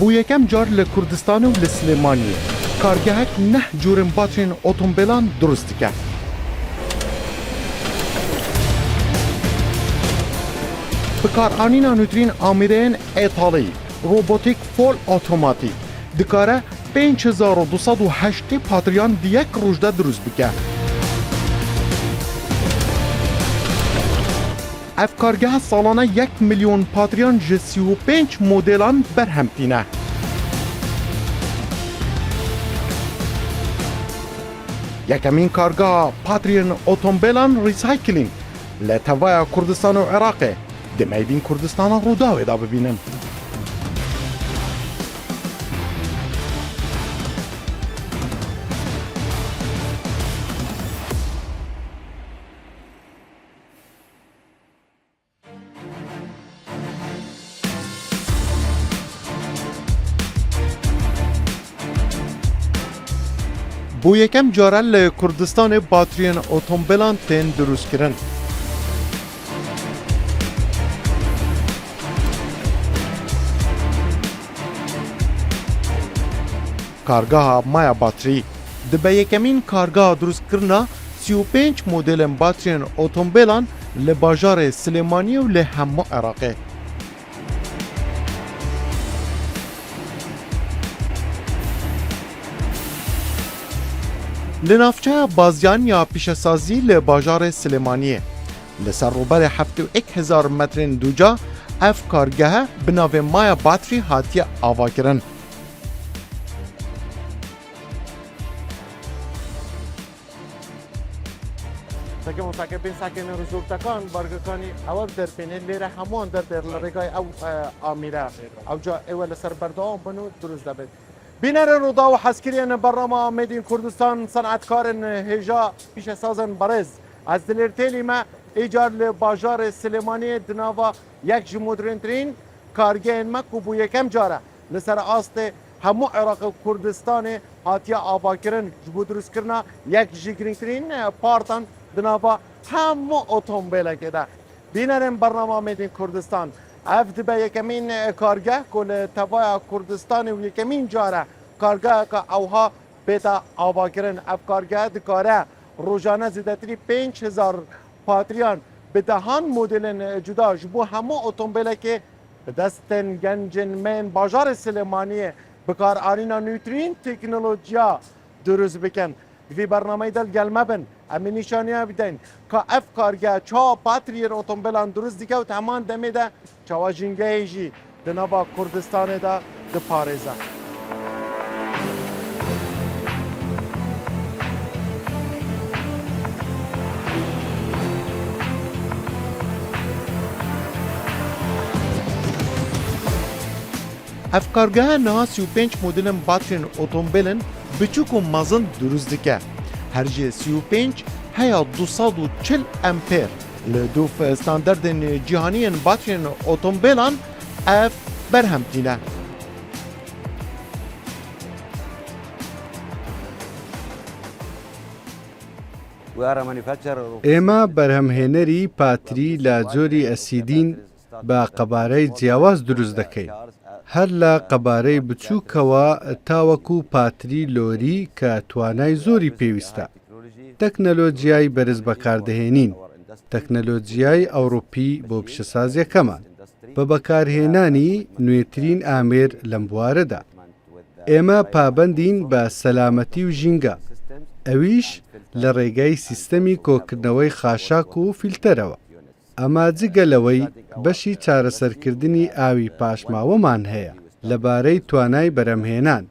بو یکم جار لکردستان و لسلیمانیه کارگهک نه جورن باترین اوتومبیلان درست که بکار آنینا نوترین آمیرین ایتالی روبوتیک فول اتوماتیک دکاره 5208 پاتریان دیک روزده درست بکه اف کارگاه سالانه 1 میلیون پاتریان ج 35 مدلان برهمتینه یکمین کارگاه پاتریان اوتومبیلان ریسایکلینگ لتوای کردستان و عراقه دمیدین کردستان رو داوی دا ببینن بو یکم جاره لکردستان باترین اوتومبیلان تین درست کرن کارگاه مایا باتری دبه یکمین کارگاه درست کرنا 35 مدل باترین اوتومبیلان لباجار سلیمانی و لهمو عراقه لنافچه بازیان یا پیشسازی لباجار سلیمانیه لسر روبر 71,000 مترین دوجا اف کارگاه بناو مایا باتری هاتی آوا کرن ساکه متاکبین ساکن رزورتکان بارگکانی اول در پینه لیره همون در لرگای او آمیره او جا اول سر بردام بنو درست دبید بینر رودا و حسکرین برنامه میدین کردستان صنعتکارن هجا پیش سازن برز از دلرتیلی ما ایجار لباجار سلیمانی دناوا یک جمودرینترین کارگین مکو بو یکم جاره لسر آست همو عراق و کردستان هاتیا آبا کرن جبو درست کرنا یک جگرینترین پارتان دناوا همو اوتومبیل که ده بینرین برنامه میدین کردستان اف دبه یکمین کارگاه کل توای کردستان و یکمین جاره کارگاه که اوها بیتا آوا کرن اف کارگاه دکاره روزانه زیدتری 5000 پاتریان به دهان مدل جدا جبو همو اوتومبیل که به دستن گنجن من بازار سلیمانیه بکار آرینا نیوترین تکنولوژیا درست بکن في برنامه دل گلمه بن امی نشانیه بدین که اف کارگاه چا پاتریر اوتومبیلان درست دیگه و تمام دمی ده چوا جنگه جی دنبا کردستان ده ده پارزه اف کارگاه نه 35 مدل باترین اوتومبیلن بچوک و مازن درست دکه هر جه 35 هیا 240 امپر لدوف استاندارد جهانی باترین اوتومبیلان اف برهمتینه ئێمە بەرهەمهێنەری پاتری لە جۆری ئەسیدین بە قەبارەی جیاواز دروست دەکەین هەر لە قەبارەی بچووکەوە تاوەکو پاتری لۆری کە توانای زۆری پێویستە تەکنەلۆجیای بەرز بەکاردەهێنین تەکنەلۆجیای ئەوڕۆپی بۆ پیشەسازیەکەمان بە بەکارهێنانی نوێترین ئامێر لەم بوارەدا ئێمە پابەندین بە سەلامەتی و ژینگە ئەویش لە ڕێگای سیستەمی کۆکردنەوەی خاشاک و فیلتەرەوە ئەمە جگە لەوەی بەشی چارەسەرکردنی ئاوی پاشماوەمان هەیە لەبارەی توانای بەرهەمهێنان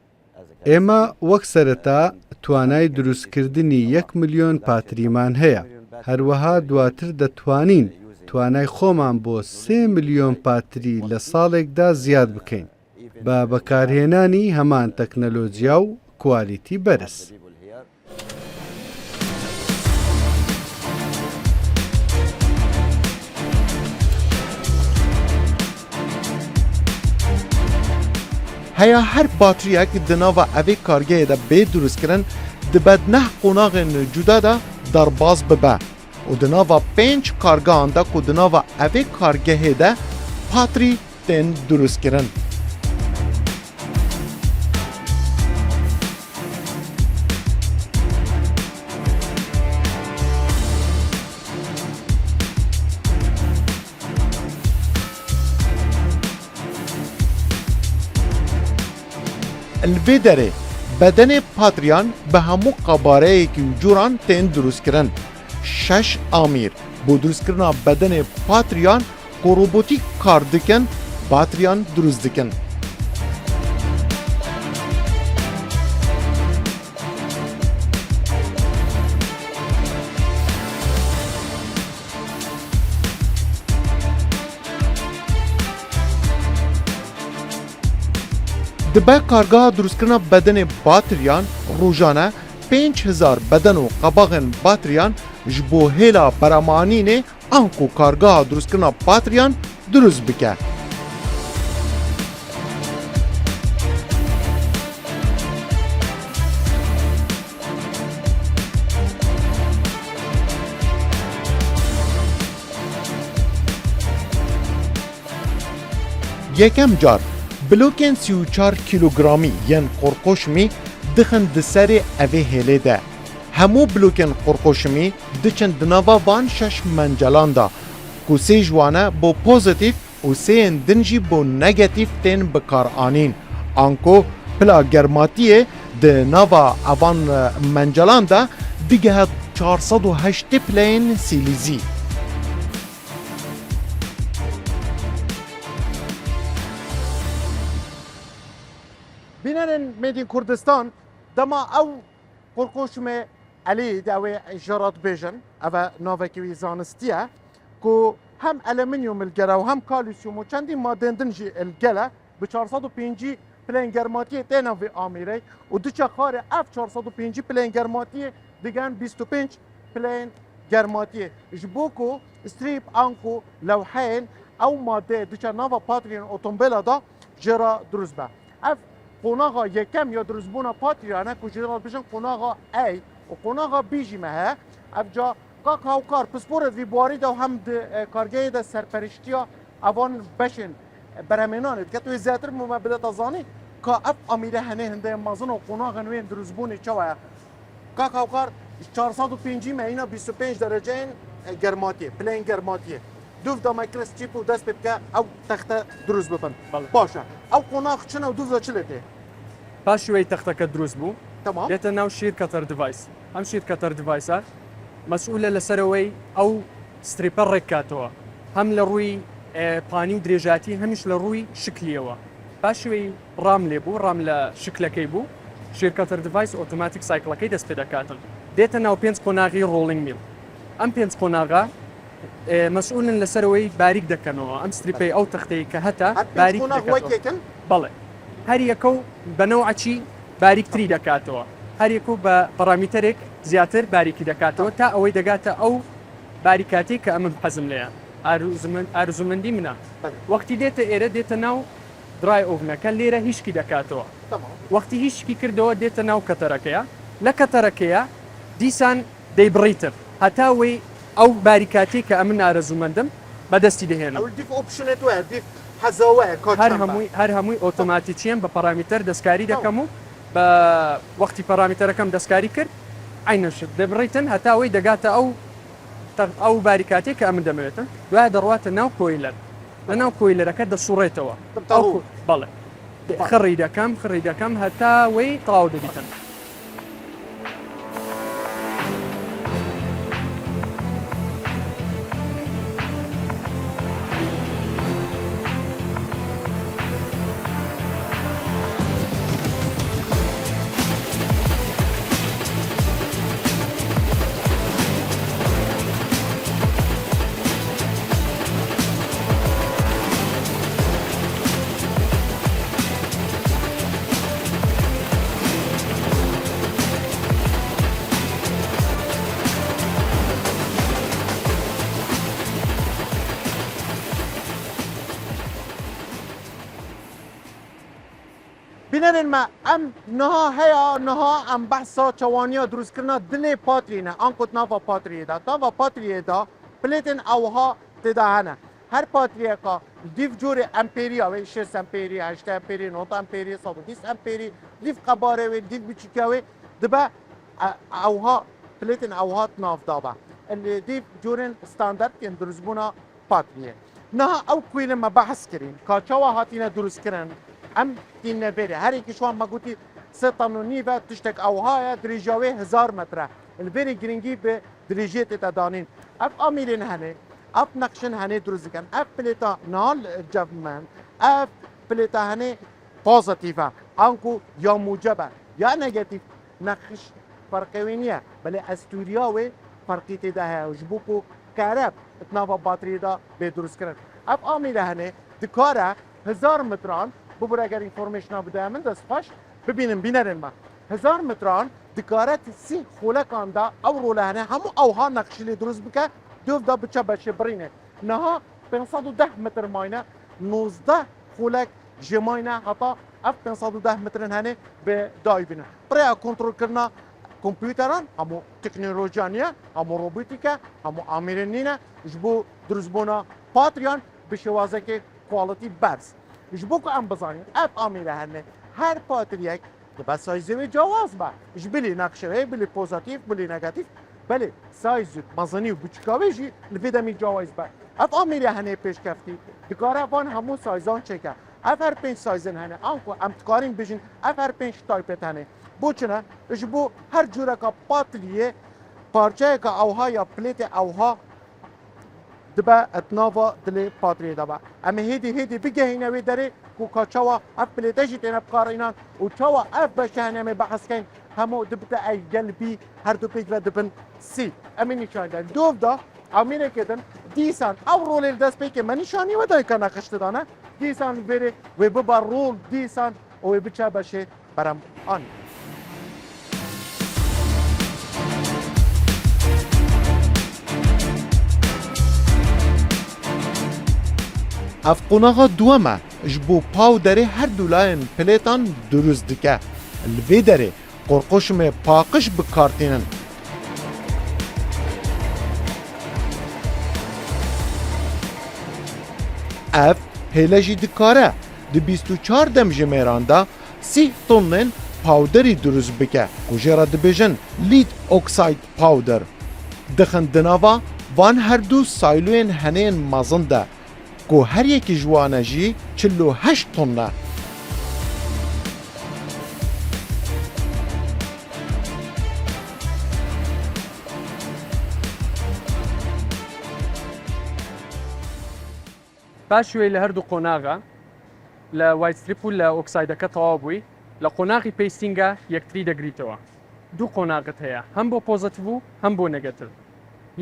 ئێمە وەک سەرەتا توانای دروستکردنی 1 ملیۆن پاتریمان هەیە هەروەها دواتر دەتوانین توانای خۆمان بۆ 3 ملیۆن پاتری لە ساڵێکدا زیاد بکەین بە بەکارهێنانی هەمان تەکنەلۆجیا و کوالیتی بەرز هیا هر باتریک دناوا اوی کارگاه ده به درست کرن دبد نه قناغ جدا ده در باز ببه و دناوا 5 کارگاه ده که دناوا اوی کارگاه ده پاتری تن درست کرن الویدره بدن پاتریان به همو قباره که جوران تین درست کرن 6 آمیر بو درست کرنا بدن پاتریان کو روبوتیک کار دکن پاتریان درست دکن دبه کارگاه دروست کرنا بدن باتریان روزانه 5000 بدن و قباغن باتریان جبو هیلا برامانینه آنکو کارگاه دروست کرنا باتریان دروست بکه. یکم جار بلوکن 34 کیلوگرامی ین قرقشمی دخن دسر اوه هله ده. همو بلوکن قرقشمی دچن دناوا وان 6 منجلان دا کو سه جوانه بو پوزیتیف و سه دنجی بو نگاتیف تین بکار آنین. آنکو پلا گرماتیه ده ناوا اوان منجلان دا دیگه 408 پلین سیلیزی. بینن مدین کردستان دما او قرقوشم علی داوی جرات بیجن او نووکی زانستیه کو هم المنیوم الگلا و هم کالسیوم و چندی ماده دنجی الگلا به 405 پلین گرماتی تینا وی آمیره و دوچه خاره اف 405 پلین گرماتی دیگن 25 پلین گرماتی جبوکو استریپ آنکو لوحین او ماده دوچه ناوا پاترین اوتومبیلا دا جرا دروز به اف قناغا یکم یا درزبونا پاتریانه کجیرال بشن قناغا ای و قناغا بیجی مه افجا قاق هاوکار پسپورت وی بواری دا هم کارگاه دا سرپرشتیا اوان بشن برمینانه که توی زیادر ممبلت ازانی که اف امیره هنه هنده مازن و قناغا نوین درزبونی چوه قاق هاوکار 405 اینا 25 درجه گرماتیه پلین گرماتیه دوف دا مایکرس چیپ و دست بکه او تخته دروز ببن باشه او قناغ چنه و دوف دا چلته باش شوي تختك دروز بو تمام ديتنا شركة ديفايس هم شركة ديفايسات مسؤولة لسروي او ستريبر ركاتوا هم لروي باني ودريجاتي همش لروي شكليوا باش شوي رام ليبو رام لشكل كيبو شركة ديفايس اوتوماتيك سايكل كي دس بدكاتن ديتنا بينس قناغي رولينج ميل ام بينس قناغا مسؤول لسروي باریک دەکەنەوە ئەم ستریپەی ئەو تەختەی کە هەتا باریک دەکەن بەڵێ هەر یەکە بە نەوعی باریکتری دەکاتەوە هەر یەکە بە پەرامترێک زیاتر باریکی دەکاتەوە تا ئەوەی دەگاتە ئەو باریکاتی کە ئەمن حەزم لێیە ئارزومەندی منە وەختی دێتە ئێرە دێتە ناو درای ئۆڤنەکە لێرە هیچکی دەکاتەوە وەختی هیچکی کردەوە دێتە ناو کەتەرەکەیە لە کەتەرەکەیە دیسان دەیبڕیتر هەتاوەی او باریکاتی که امن آرزومندم بدستی دهێنم او دیف اوپشنت و دیف حزاوه هر هموی اتوماتیکیان با پارامتر دەستکاری دەکەم و بە وەختی پارامترەکەم دەستکاری کرد عینەش دەبڕیتن هەتاوەی دەگاتە ئەو باریکاتی کە ئەمن دەمەوێتن دوای دەڕواتە ناو کۆیلەر لە ناو کۆیلەرەکە دەسوڕێتەوە بەڵێ خڕی دەکەم هەتاوەی تەواو دەبیتن بینن ما ام نها هيا نها ام بحثا چوانیا دروست کرنا دل پاترینه آنکوت ناوا پاتریه دا ناوا پاتریه دا پلیتن اوها تداهنه هر پاتریه کا دیف جور امپیری و 6 امپیری 8 امپیری 9 امپیری 120 امپیری دیف قباره و دیف بچیکاوی دبا اوها پلیتن اوها ناف دابا اللي دیف جورن استاندارد کن دروست بونا پاتریه نها او کویل ما بحث کرین کا چوا هاتینا دروست کرن ام تین نبره هر یکی شما ما گوتی 3 طن و نیو تشتک اوهای دریجاوی 1000 متره البری گرینگی به دریجیت تدانین اف آمیرین هنه اف نقشن هنه دروز کن اف پلیتا نال جفمن اف پلیتا هنه پوزیتیفه انکو یا موجبه یا نگاتیف نقش فرقوینیه بله استوریا فرقی تیده ها جبوکو کارب اتنافا باتری دا به درست کرن اف آمیره هنه دکاره 1000 متران ببره اگر اینفورمیشن ها بده من دست خوش ببینم بینرین ما 1000 متران دکاره سی خولکان دا او روله هنه همو اوها نقشی درست بکه دوف دا بچه بشه برینه نها 510 متر ماینه 19 خولک جماینه حتی اف 510 متر هنه به دای بینه برای کنترل کرنا کمپیوتران همو تکنولوژیانیه همو روبوتیکه همو آمیرینینه جبو درزبونا پاتریان بشوازه که کوالیتی برز جبو که ام بزانیم اف آمیره هنه هر پاتریک به سایزه جواز با بلی نقشه بلی پوزیتیف بلی نگاتیف بله سایز مزنی و بچکاوی جی لفیدمی جواز با اف آمیره هنه پیش کفتی دکاره وان همو سایزان چکه اف هر 5 سایزن هنه آنکو ام تکارین بجین اف هر 5 تایپت هنه بوچنا جبو هر جوره که پاتلیه پارچه که اوها یا پلیت اوها دبا اتنافا دلی پاتری دبا اما هیدی بگه هینوی داره کو کاچوا اف پلیتشی تینا بکارینان و چوا اف بشه هنه بحث کن همو دبتا ای قلبی هر دو پیج و دبن سی اما نشان دن دوف دا امینه کدن دیسان او رول دست پی که منشانی و دای که نقشت دانه دیسان بره و ببا رول دیسان و بچه بشه برم آن اف قناغا دوما جبو پاو داره هر دولاین پلیتان دروز دکه الوی داره قرقشم پاقش بکارتینن اف هیلجی دکاره دی 24 دم جمیران دا 30 طنن پاودری دروز بکه کجرا دبیجن لید اکساید پاودر دخن دناوا وان هر دو سایلوین هنین مازنده کو هر یکی جوانه جی 48 طنه پاشوی لە هەردوو قۆناغە لە وایت ستریپ و لە ئۆکسایدەکە تەواو بووی لە قۆناغی پێیستینگە یەکتری دەگریتەوە دوو قۆناغت هەیە هەم بۆ پۆزتیڤ و هەم بۆ نەگەتیڤ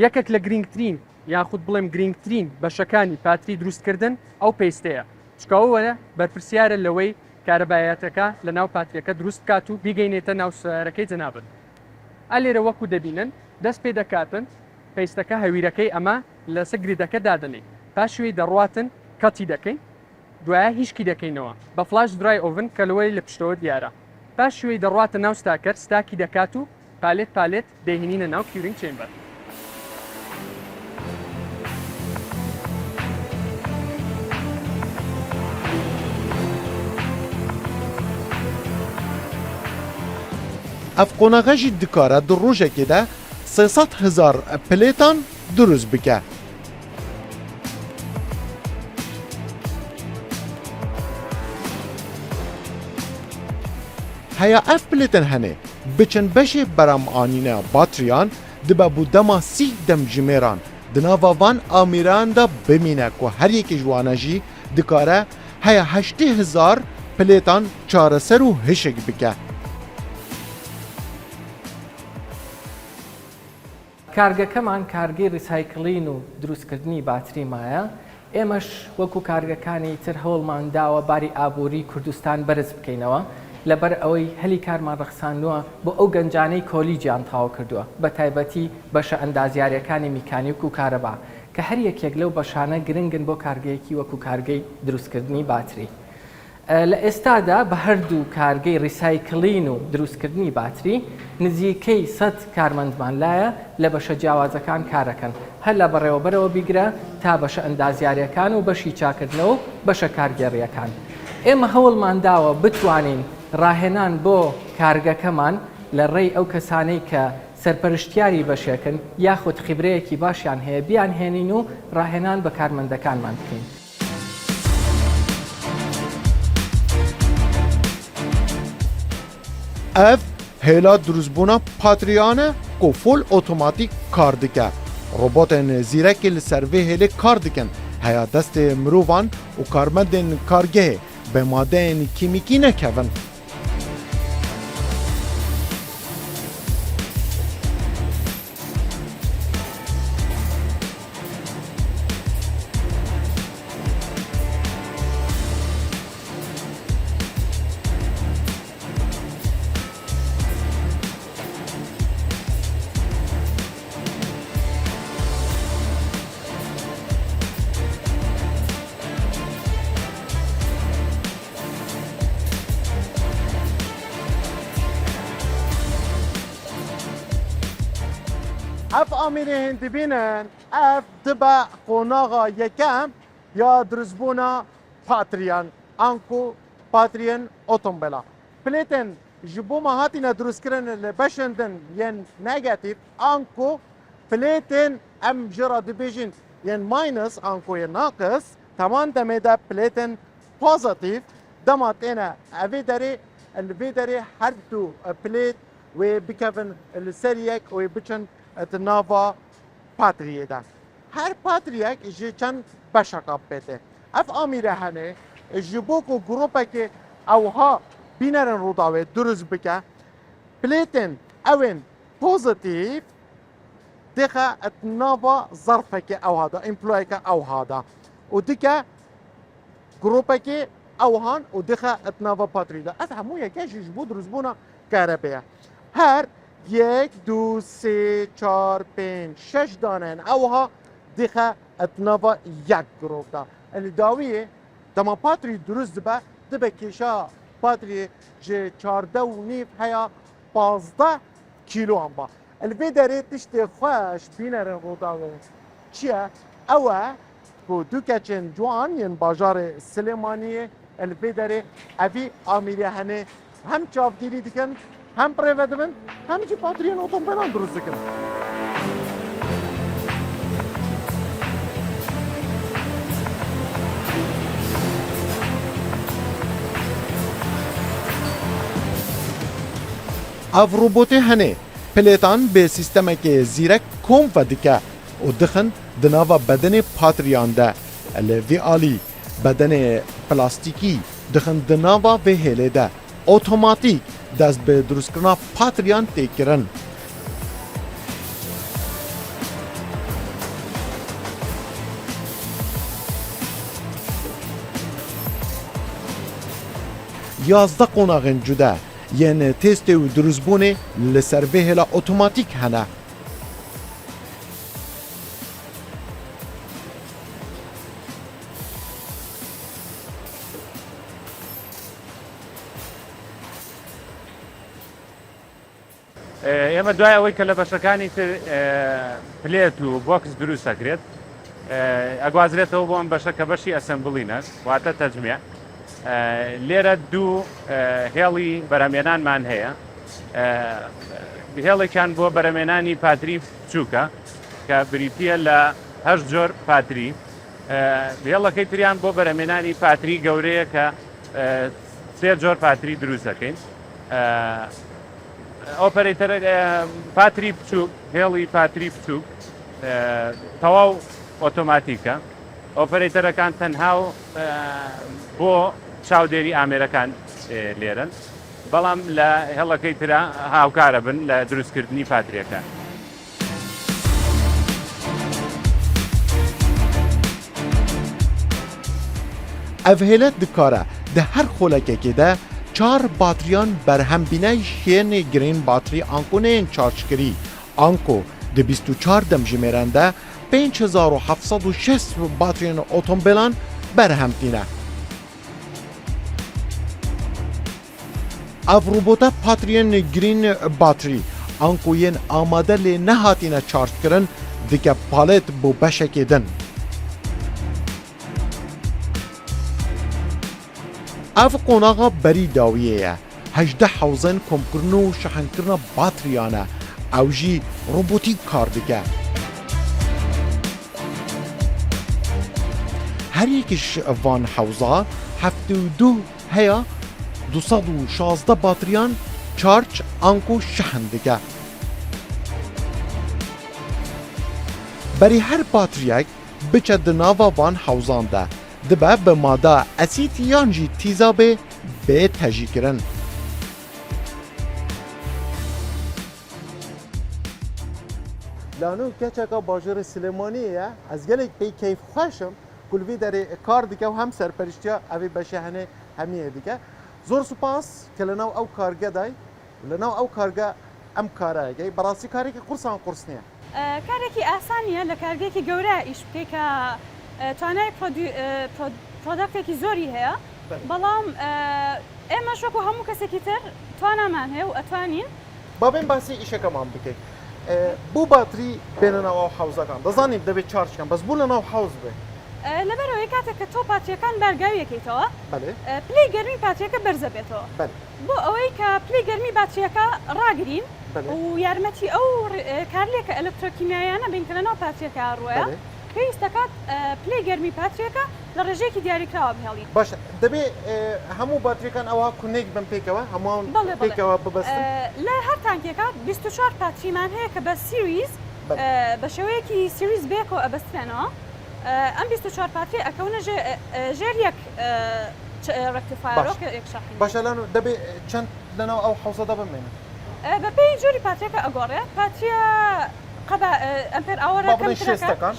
یەکێک لە گرنگترین یاخود بڵێم گرنگترین بەشەکانی پاتری دروستکردن ئەو پێیستەیە چکەوەوە بەرپرسیارە لەوەی کارەبایەتەکە لە ناو پاتریەکە دروست بکات و بیگەینێتە ناو سەرەکەی جەنابن ئەلێرە وەکو دەبینن دەست پێ دەکاتن پێیستەکە هەویرەکەی ئەمە لە سەگریدەکە دادنێ پاشوی دەڕواتن کەتی دەکەین دوایە هیچکی دەکەینەوە بە فلاش درای ئۆڤن کە لەوەی لە پشتەوە دیارە پاشوی دەڕواتە ناو ستاکەر ستاکی دەکات و پالێت دەهێنینە ناو کیورینگ چێمبەر اف قۆناغە جی دکاره دو ڕۆژێکی دا 300,000 پلیتان دروست بکه هيا اف بلتن هنه بچن بشه برام آنینه باتریان دبا بودما 30 دم جمیران دناوا وان آمیران دا بمینه که هر یک جوانه جی دکاره هيا 80,000 پلیتان چارسر و هشک بکه کارگەکەمان کارگەی ریسایکلین و دروستکردنی باتری مایە ئێمەش وەکو کارگەکانی تر هەوڵمان داوە باری ئابووری کوردستان بەرز بکەینەوە لەبەر ئەوەی هەلی کارمان ڕەخساندووە بۆ ئەو گەنجانەی کۆلیجیان تاوا کردووە بە تایبەتی بەشە ئەندازیاریەکانی میکانیک و کارەبا کە هەر یەکێک لەو بەشانە گرنگن بۆ کارگەیەکی وەکو کارگەی دروستکردنی باتری لە ئێستادا بە هەردوو کارگەی ریسایکلین و دروستکردنی باتری نزیکەی 100 کارمەندمان لایە لە بەشە جیاوازەکان کارەکەن هەر لە بەڕێوەبەرەوە بیگرە تا بەشە ئەندازیاریەکان و بەشی چاکردنەوە و بەشە کارگێڕیەکان ئێمە هەوڵمان داوە بتوانین ڕاهێنان بۆ کارگەکەمان لە ڕێی ئەو کەسانەی کە سەرپەرشتیاری بەشێکن یاخود خیبرەیەکی باشیان هەیە بیان هێنین و ڕاهێنان بە کارمەندەکانمان بکەین اف هیلا دروزبونا پاتریانه کو فول اوتوماتیک کار دکه روبوتن زیرک لسر وی هلی کار دکن هیا دست مروان و کارمندن کارگه به ماده کیمیکی نکون. اف آمینه هندی بینن اف دبا قوناغا یکم یا درزبونا پاتریان انکو پاتریان اوتومبلا پلیتن جبو ما هاتینا دروز کرن لبشندن ین نگاتیف انکو پلیتن ام جرا دبیجن ین ماینس انکو ین ناقص تمام دمیده پلیتن پوزیتیف دمات اینا اوی داری هر دو پلیت و بکفن السریک و بچن نافا پاتریه ده هر پاتریک جی چند بشکاب بده اف آمیره هنه جبوکو گروپه که اوها بینرن روداوه درست بکه پلیتن اوین پوزیتیف دخه نافا ظرفه که او هادا امپلوی که او هادا و دیگه گروپه که اوهان و دخه نافا پاتریه ده از همو یکه جبو درست بونا کربه هر 1 2 3 4 5 6 دانن اوها دخه اتنافا یک گروپ دا اللي داویه دما پاتری درست با دبه کشا پاتری جه 14 و نیف هیا 15 کیلو هم با الوی داره تشت خوش بینرن رو داوه چیه؟ اوه کو دو کچن جوان ین باجار سلیمانیه الوی داره اوی آمیره هنه هم چاپگیری دیکن هم پریوت هم چی پاتریان اوتومبیلان درست کن. اف روبوت هنه پلیتان به سیستم که زیرک کم و دکه و دخن دناوا بدن پاتریان ده الوی آلی بدن پلاستیکی دخن دناوا به هله ده اوتوماتیک دست به درست کردن پاتریان تکرن. یازده قوناغن جدا یعنی تست و درست بونه لسر به هلا اوتوماتیک هنه. ئێمە دوای ئەوەی کە لە بەشەکانی تر پلێت و بۆکس دروست دەکرێت ئەگوازرێتەوە بۆ ئەم بەشە کە بەشی ئەسەمبڵینە واتە تەجمیع لێرە دوو هێڵی بەرهەمێنانمان هەیە هێڵێکیان بۆ بەرهەمێنانی پاتری بچووکە کە بریتیە لە 8 جۆر پاتری هێڵەکەی تریان بۆ بەرهەمێنانی پاتری گەورەیە کە 3 جۆر پاتری دروست دەکەین ئۆپەرەیتەر پاتری بچووک هێڵی پاتری بچووک تەواو ئۆتۆماتیکە ئۆپەرەیتەرەکان تەنها بۆ چاودێری ئامێرەکان لێرن بەڵام لە هێڵەکەی ترە هاوکارە بن لە دروستکردنی پاتریەکان. ev hêlet dikare di her xolekekê de 4 bateriyan berhembîne şên girên baterî ankoneyên çarçkirî anko di 24 demjimêren de 5760 bateriyên otomobîlan berhemtîne. Ev robota patriyên girîn baterî anko yên amade lê nehatîne çarçkirin dike palet bo beşekê din. Ev qonağa berî dawiyê ye 18 hewzên komkirin û şehenkirina bateriyan e ew jî robotîk kar dike. Her yekî ji van hewza 72 heya 216 bateriyan چارچ آنکو شحن دکه. بری هر باتریک بچه دناوا وان حوزان ده دبه به ماده اسید یانجی تیزابه به تجی کرن. لانو کچکا باجر سلیمانیه از گلک بی کیف خوشم کل وی داره کار دیگه و هم سرپرشتیا اوی بشه هنه همیه دیگه. زور سپاس که لناو او کارگه دای لناو او کارگه ام کاره گی براسی کاری که قرصان قرص نیه. کارێکی ئاسانیە لە کارگێکی گەورە ئیش بکەی کە توانای پرۆداکتێکی زۆری هەیە بەڵام ئێمە شوەکو هەموو کەسێکی تر توانامان هەیە و ئەتوانین بابین باسی ئیشەکەمان بکەیت. بوو باتری بێنە ناو حەوزەکان دەزانین دەبێت چارجکەن بەس بوو لە ناو حەوز بێ. لەبەرەوەی کاتێک کە تۆ پاتریەکان بەرگاویەکەیتەوە پلەی گەرمی پاتریەکە بەرزە بێتەوە بۆ ئەوەی کە پلەی گەرمی باتریەکە ڕاگرین و یارمەتی ئەو کارلێکە ئەلکترۆکیمیایانە بین کە لەناو پاتریەکە ڕووە پێویستە کات پلەی گەرمی پاتریەکە لە ڕێژەیەکی دیاریکراوە بهێڵین. باشە دەبێت هەموو باتریەکان ئەوە کونێک بن پێکەوە هەمووان پێکەوە ببەستن. لە هەر تانکێکە 24 پاتریمان هەیە کە بە سیریز بە شێوەیەکی سیریز بێکەوە ئەبەسترێنەوە. ئەم 24 پاتری ئەکەونە ژێر یەک ڕێکتیفایەرۆکە یەکشەحن. باشە لەنو دەبێت چەند لەناو ئەو حەوزەدا بمێنن. بە پێی جۆری پاتریەکە ئەگۆڕێ پاتریە ئەمپێر ئاوەرە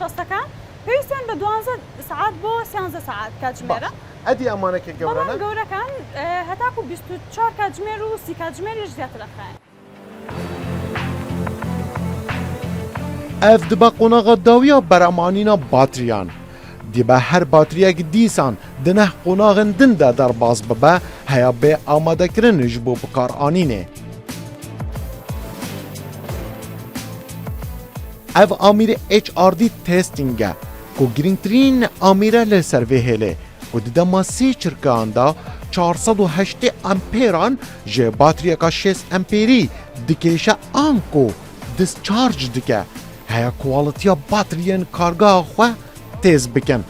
شەستەکان پێویستیان بە 12 سعات بۆ 13 سعات کاتژمێرە. ئەدی ئەمانەکە گەورانە گەورەکان هەتاکو 24 کاتژمێر و 30 کاتژمێریش زیاتر دەخایەن. ev dibe qonağa dawiya beramaniina batriyan. Dibe her batriyek dîsan di neh qonağên din de derbas bibe heya bê amadekirin ji bo bikaranînê. Ev amîrê HRD testing e ku girîngtirîn amîre li ser vê hêlê ku di dema sê çirkan da 480 amperan ji batriyeka 6 amperî dikêşe an ku discharge dike. هيا كواليتيا باتريان كارغا خو تيز بكن.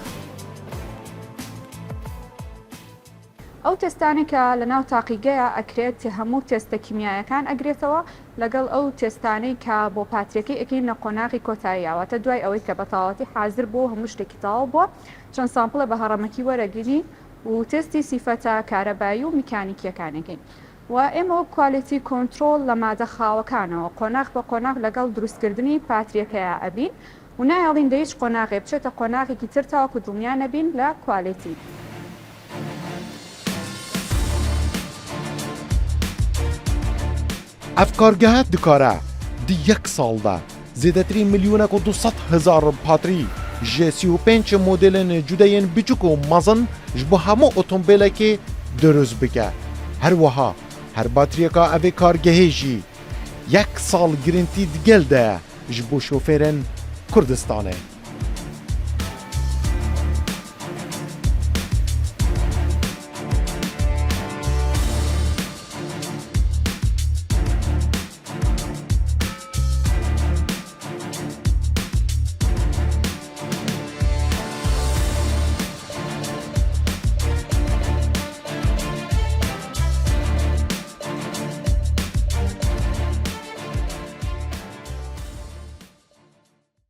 ئەو تێستانی کە لە ناو تاقیگەیە ئەکرێت هەموو تێستە کیمیایەکان ئەگرێتەوە لەگەڵ ئەو تێستانەی کە بۆ پاتریەکەی ئەکەین لە قۆناغی کۆتاییاوەتە دوای ئەوەی کە بەتەواوەتی حازر بوو هەموو شتێکی تەواو بووە چەند سامپڵە بە هەڕەمەکی وەرەگیرین و تێستی سیفەتە کارەبایی و میکانیکیەکانەکەین. و ئێمە کوالیتی کۆنترۆل لە مادە خاوەکانەوە قۆناغ بە قۆناغ لەگەڵ دروستکردنی پاتریەکەیە ئەبین و نایڵین دە هیچ قۆناغێ بچێتە قۆناغێکی تر تاوەکو دڵنیا نەبین لە کوالیتی. ev kargehe dikare di yek salda zêdetirî milyonek û 200,000 patrî ji 35 modelên cudeyên biçûk û mezin ji bo hemû otomobîlekê dirûz bike. Her wiha her batriyeka evê kargehê jî yek sal girintî digel de ji bo şofêrên Kurdistanê.